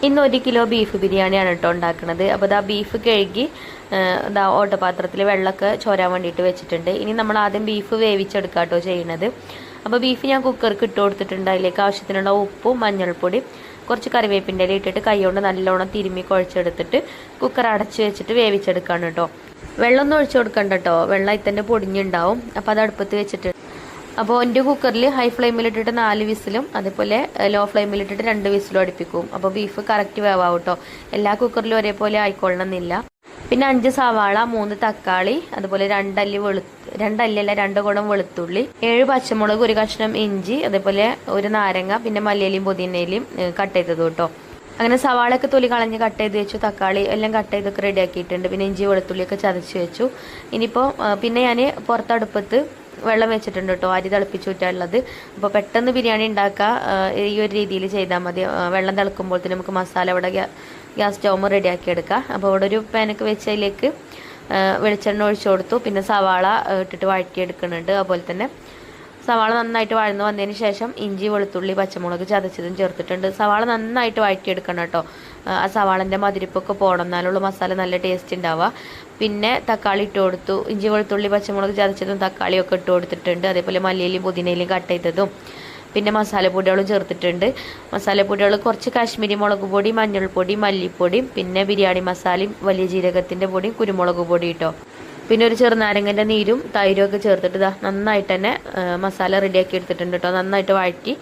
ഇന്ന് 1 kilo beef ബിരിയാണിയാണ് കേട്ടോ ഉണ്ടാക്കുന്നത്. അപ്പോൾ ഇതാ ബീഫ് കഴുകി ഇതാ ഓട്ടപാത്രത്തിൽ വെള്ളമൊക്കെ ചോരാൻ വേണ്ടിയിട്ട് വെച്ചിട്ടുണ്ട്. ഇനി നമ്മൾ ആദ്യം ബീഫ് വേവിച്ചെടുക്കുക കേട്ടോ ചെയ്യണത്. അപ്പോൾ ബീഫ് ഞാൻ കുക്കർക്ക് ഇട്ട് കൊടുത്തിട്ടുണ്ട്. അതിലേക്ക് ആവശ്യത്തിനുള്ള ഉപ്പും മഞ്ഞൾപ്പൊടി കുറച്ച് കറിവേപ്പിൻ്റെ ഇല ഇട്ടിട്ട് കൈകൊണ്ട് നല്ലോണം തിരുമ്മി കുഴച്ചെടുത്തിട്ട് കുക്കർ അടച്ച് വെച്ചിട്ട് വേവിച്ചെടുക്കാണ് കേട്ടോ. വെള്ളമൊന്നും ഒഴിച്ചു കൊടുക്കണ്ട കേട്ടോ, വെള്ളം ഇത്തന്നെ പൊടിഞ്ഞുണ്ടാവും. അപ്പോൾ അത് അടുപ്പത്ത് വെച്ചിട്ട് അപ്പോൾ എൻ്റെ കുക്കറിൽ ഹൈ ഫ്ലെയിമിലിട്ടിട്ട് 4 വിസിലും അതേപോലെ ലോ ഫ്ലെയിമിലിട്ടിട്ട് 2 വിസിലും അടുപ്പിക്കും. അപ്പോൾ ബീഫ് കറക്റ്റ് വേവാവും കേട്ടോ. എല്ലാ കുക്കറിലും ഒരേപോലെ ആയിക്കൊള്ളണമെന്നില്ല. പിന്നെ 5 സവാള, 3 തക്കാളി, അതുപോലെ 2 കുടം വെളുത്തുള്ളി, 7 പച്ചമുളക്, 1 കഷ്ണം ഇഞ്ചി, അതേപോലെ 1 നാരങ്ങ, പിന്നെ മല്ലിയിലയും പുതിനയിലയും കട്ട് ചെയ്തത് കേട്ടോ. അങ്ങനെ സവാളയൊക്കെ തൊലി കളഞ്ഞ് കട്ട് ചെയ്ത് വെച്ചു. തക്കാളി എല്ലാം കട്ട് ചെയ്തൊക്കെ റെഡിയാക്കിയിട്ടുണ്ട്. പിന്നെ ഇഞ്ചി വെളുത്തുള്ളിയൊക്കെ ചതച്ച് വെച്ചു. ഇനിയിപ്പോൾ പിന്നെ ഞാൻ പുറത്തടുപ്പത്ത് വെള്ളം വെച്ചിട്ടുണ്ട് കേട്ടോ, അരി തിളപ്പിച്ചൂറ്റാനുള്ളത്. അപ്പോൾ പെട്ടെന്ന് ബിരിയാണി ഉണ്ടാക്കുക ഈ ഒരു രീതിയിൽ ചെയ്താൽ മതി. വെള്ളം തിളക്കുമ്പോഴത്തേന് നമുക്ക് മസാല ഇവിടെ ഗ്യാസ് സ്റ്റൗവ് റെഡിയാക്കി എടുക്കാം. അപ്പോൾ ഇവിടെ ഒരു പാനൊക്കെ വെച്ച് അതിലേക്ക് വെളിച്ചെണ്ണ ഒഴിച്ചു കൊടുത്തു. പിന്നെ സവാള ഇട്ടിട്ട് വഴറ്റിയെടുക്കുന്നുണ്ട്. അതുപോലെ തന്നെ സവാള നന്നായിട്ട് വഴന്ന് വന്നതിന് ശേഷം ഇഞ്ചി വെളുത്തുള്ളി പച്ചമുളക് ചതച്ചതും ചേർത്തിട്ടുണ്ട്. സവാള നന്നായിട്ട് വഴറ്റിയെടുക്കണം കേട്ടോ. ആ സവാളൻ്റെ മതിരിപ്പൊക്കെ പോകണം, എന്നാലുള്ള മസാല നല്ല ടേസ്റ്റ് ഉണ്ടാവുക. പിന്നെ തക്കാളി ഇട്ട് കൊടുത്തു. ഇഞ്ചി വെളുത്തുള്ളി പച്ചമുളക് ചതച്ചതും തക്കാളിയൊക്കെ ഇട്ട് കൊടുത്തിട്ടുണ്ട്. അതേപോലെ മല്ലിയിലയും പുതിനയിലയും കട്ട് ചെയ്തതും പിന്നെ മസാലപ്പൊടികളും ചേർത്തിട്ടുണ്ട്. മസാലപ്പൊടികൾ കുറച്ച് കാശ്മീരി മുളക് പൊടി, മഞ്ഞൾപ്പൊടി, മല്ലിപ്പൊടി, പിന്നെ ബിരിയാണി മസാലയും വലിയ ജീരകത്തിൻ്റെ പൊടിയും കുരുമുളക് പൊടി കേട്ടോ. പിന്നെ ഒരു ചെറുനാരങ്ങൻ്റെ നീരും തൈരും ഒക്കെ ചേർത്തിട്ട് നന്നായിട്ട് തന്നെ മസാല റെഡിയാക്കി എടുത്തിട്ടുണ്ട് കേട്ടോ. നന്നായിട്ട് വഴറ്റി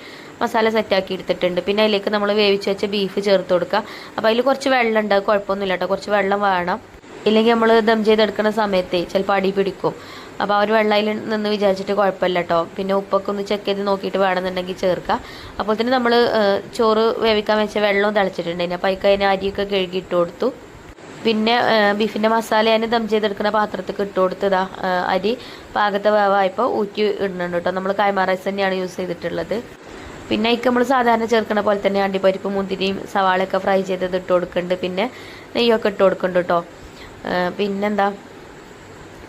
മസാല സെറ്റാക്കി എടുത്തിട്ടുണ്ട്. പിന്നെ അതിലേക്ക് നമ്മൾ വേവിച്ച് വെച്ച ബീഫ് ചേർത്ത് കൊടുക്കുക. അപ്പോൾ അതിൽ കുറച്ച് വെള്ളം ഉണ്ട്, കുഴപ്പമൊന്നുമില്ല കേട്ടോ. കുറച്ച് വെള്ളം വേണം, ഇല്ലെങ്കിൽ നമ്മൾ ദം ചെയ്തെടുക്കുന്ന സമയത്ത് ചിലപ്പോൾ അടി പിടിക്കും. അപ്പോൾ ആ ഒരു വെള്ളം അതിൽ നിന്ന് വിചാരിച്ചിട്ട് കുഴപ്പമില്ല കേട്ടോ. പിന്നെ ഉപ്പൊക്കെ ഒന്ന് ചെക്ക് ചെയ്ത് നോക്കിയിട്ട് വേണമെന്നുണ്ടെങ്കിൽ ചേർക്കുക. അപ്പോൾ തന്നെ നമ്മൾ ചോറ് വേവിക്കാൻ വെച്ച വെള്ളവും തിളച്ചിട്ടുണ്ട്. അപ്പോൾ അതിന് അരിയൊക്കെ കഴുകി ഇട്ട് കൊടുത്തു. പിന്നെ ബീഫിൻ്റെ മസാല ഞാൻ ദം ചെയ്തെടുക്കുന്ന പാത്രത്തിൽ ഇട്ട് കൊടുത്തതാ അരി പാകത്തെ വേവായപ്പോൾ ഊറ്റി ഇടുന്നുണ്ട് കേട്ടോ. നമ്മൾ കൈമ റൈസ് തന്നെയാണ് യൂസ് ചെയ്തിട്ടുള്ളത്. പിന്നെ അതിക്ക് നമ്മൾ സാധാരണ ചേർക്കുന്ന പോലെ തന്നെ അണ്ടിപ്പരിപ്പ്, മുന്തിരിയും സവാളയൊക്കെ ഫ്രൈ ചെയ്തത് ഇട്ട് കൊടുക്കുന്നുണ്ട്. പിന്നെ നെയ്യൊക്കെ ഇട്ട് കൊടുക്കുന്നുണ്ട് കേട്ടോ. പിന്നെന്താ,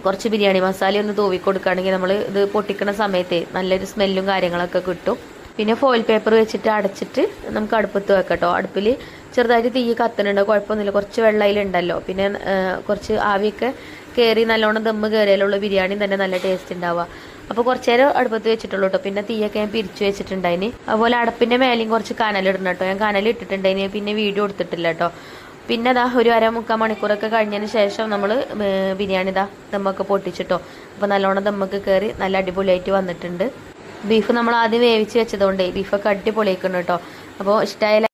കുറച്ച് ബിരിയാണി മസാല ഒന്ന് തൂവി കൊടുക്കുകയാണെങ്കിൽ നമ്മൾ ഇത് പൊട്ടിക്കുന്ന സമയത്ത് നല്ലൊരു സ്മെല്ലും കാര്യങ്ങളൊക്കെ കിട്ടും. പിന്നെ ഫോയിൽ പേപ്പർ വെച്ചിട്ട് അടച്ചിട്ട് നമുക്ക് അടുപ്പത്ത് വെക്കാം കേട്ടോ. അടുപ്പിൽ ചെറുതായിട്ട് തീ കത്തുന്നുണ്ട്, കുഴപ്പമൊന്നുമില്ല. കുറച്ച് വെള്ളയിലുണ്ടല്ലോ, പിന്നെ കുറച്ച് ആവിയൊക്കെ കയറി നല്ലോണം ദമ്മ് കയറിയാലുള്ള ബിരിയാണി തന്നെ നല്ല ടേസ്റ്റ് ഉണ്ടാവുക. അപ്പോൾ കുറച്ച് നേരം അടുപ്പത്ത് വെച്ചിട്ടുള്ളൂ കേട്ടോ. പിന്നെ തീയൊക്കെ ഞാൻ പിരിച്ചു വെച്ചിട്ടുണ്ടായിന്. അതുപോലെ അടപ്പിൻ്റെ മേലെയും കുറച്ച് കനലിടണം കേട്ടോ. ഞാൻ കനൽ ഇട്ടിട്ടുണ്ടായിന്, പിന്നെ വീഡിയോ എടുത്തിട്ടില്ല കേട്ടോ. പിന്നെ ഒരു 1/2-3 മണിക്കൂറൊക്കെ കഴിഞ്ഞതിന് ശേഷം നമ്മൾ ബിരിയാണി ദമ്മൊക്കെ പൊട്ടിച്ചിട്ടോ. അപ്പോൾ നല്ലോണം ദമ്മൊക്കെ കയറി നല്ല അടിപൊളിയായിട്ട് വന്നിട്ടുണ്ട്. ബീഫ് നമ്മൾ ആദ്യം വേവിച്ച് വെച്ചതുകൊണ്ടേ ബീഫൊക്കെ അടിപൊളിയാക്കണം കേട്ടോ. അപ്പോൾ ഇഷ്ടമായ